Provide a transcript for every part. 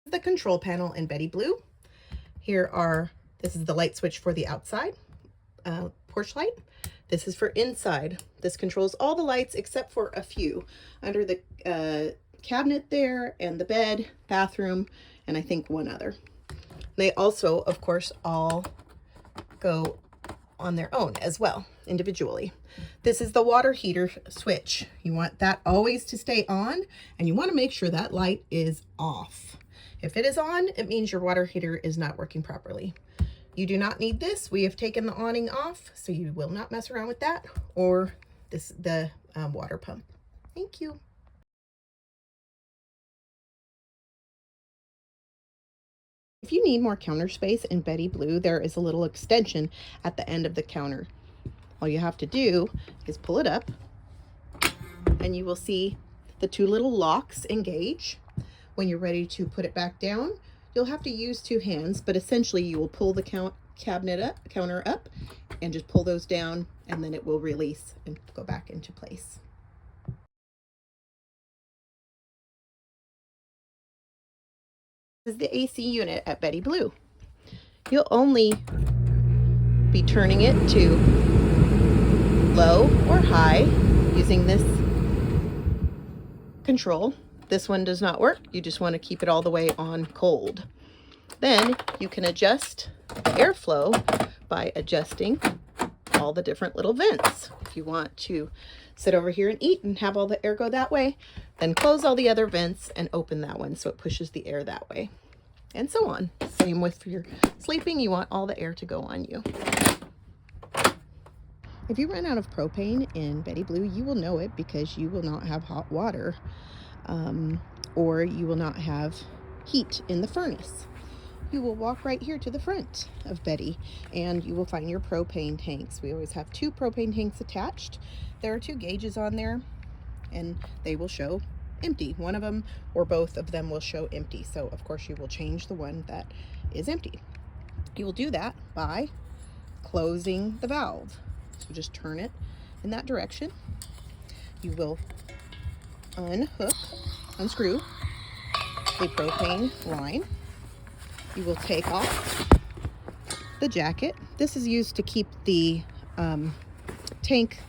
The control panel in Bettie Blue. This is the light switch for the outside porch light. This is for inside. This controls all the lights except for a few under the cabinet there, and the bed, bathroom, and I think one other. They also, of course, all go on their own as well, individually. This is the water heater switch. You want that always to stay on, and you want to make sure that light is off. If it is on, it means your water heater is not working properly. You do not need this. We have taken the awning off, so you will not mess around with that or the water pump. Thank you. If you need more counter space in Bettie Blue, there is a little extension at the end of the counter. All you have to do is pull it up, and you will see the two little locks engage. When you're ready to put it back down, you'll have to use two hands, but essentially you will pull the counter up and just pull those down, and then it will release and go back into place. This is the AC unit at Bettie Blue. You'll only be turning it to low or high using this control. This one does not work. You just want to keep it all the way on cold. Then you can adjust the airflow by adjusting all the different little vents. If you want to sit over here and eat and have all the air go that way, then close all the other vents and open that one so it pushes the air that way. And so on. Same with your sleeping. You want all the air to go on you. If you run out of propane in Bettie Blue, you will know it because you will not have hot water. Or you will not have heat in the furnace. You will walk right here to the front of Bettie and you will find your propane tanks. We always have two propane tanks attached. There are two gauges on there and they will show empty. One of them or both of them will show empty. So of course you will change the one that is empty. You will do that by closing the valve. So just turn it in that direction. You will unscrew the propane line. You will take off the jacket. This is used to keep the tank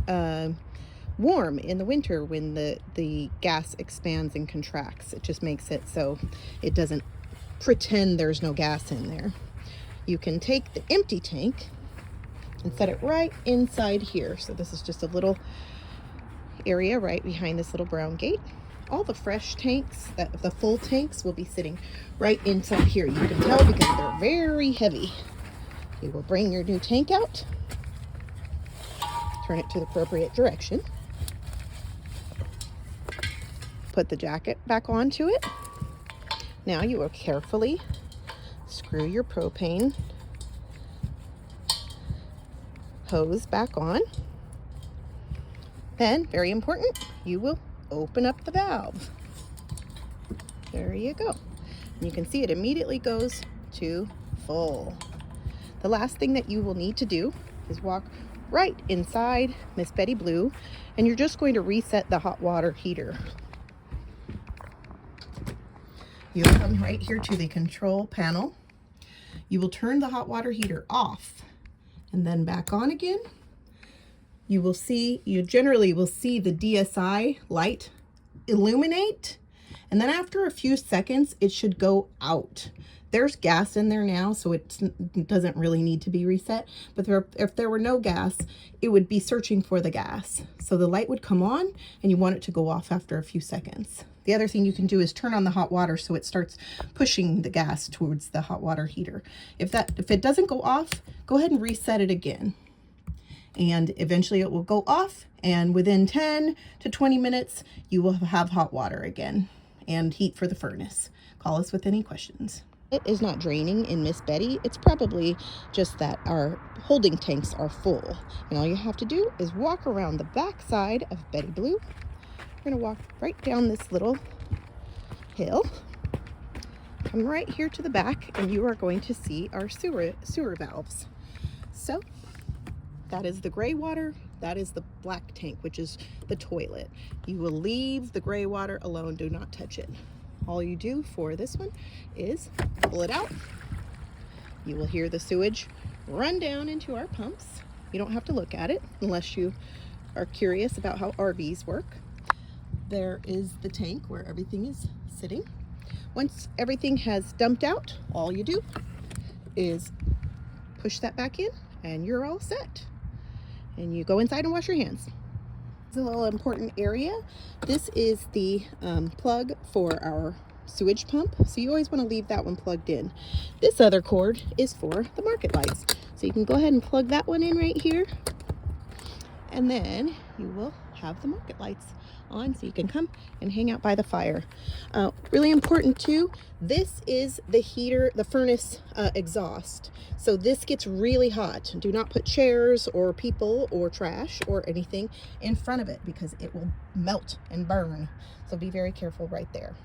warm in the winter when the gas expands and contracts. It just makes it so it doesn't pretend there's no gas in there. You can take the empty tank and set it right inside here. So this is just a little area right behind this little brown gate. All the fresh tanks, the full tanks, will be sitting right inside here. You can tell because they're very heavy. You will bring your new tank out, turn it to the appropriate direction, put the jacket back onto it. Now you will carefully screw your propane hose back on. Then, very important, you will open up the valve. There you go. And you can see it immediately goes to full. The last thing that you will need to do is walk right inside Miss Bettie Blue, and you're just going to reset the hot water heater. You'll come right here to the control panel. You will turn the hot water heater off and then back on again. You generally will see the DSI light illuminate, and then after a few seconds it should go out. There's gas in there now, so it doesn't really need to be reset, but if there were no gas, it would be searching for the gas. So the light would come on and you want it to go off after a few seconds. The other thing you can do is turn on the hot water so it starts pushing the gas towards the hot water heater. If it doesn't go off, go ahead and reset it again. And eventually it will go off, and within 10 to 20 minutes you will have hot water again and heat for the furnace. Call us with any questions. It is not draining in Miss Bettie. It's probably just that our holding tanks are full, and all you have to do is walk around the back side of Bettie Blue. We're going to walk right down this little hill, come right here to the back, and you are going to see our sewer valves. So that is the gray water, that is the black tank, which is the toilet. You will leave the gray water alone, do not touch it. all you do for this one is pull it out. You will hear the sewage run down into our pumps. You don't have to look at it unless you are curious about how RVs work. There is the tank where everything is sitting. Once everything has dumped out, all you do is push that back in and you're all set. And you go inside and wash your hands. It's a little important area. This is the plug for our sewage pump, so you always want to leave that one plugged in. This other cord is for the market lights, so you can go ahead and plug that one in right here, and then you will have the market lights on so you can come and hang out by the fire. Really important too, this is the heater, the furnace exhaust. So this gets really hot. Do not put chairs or people or trash or anything in front of it because it will melt and burn. So be very careful right there.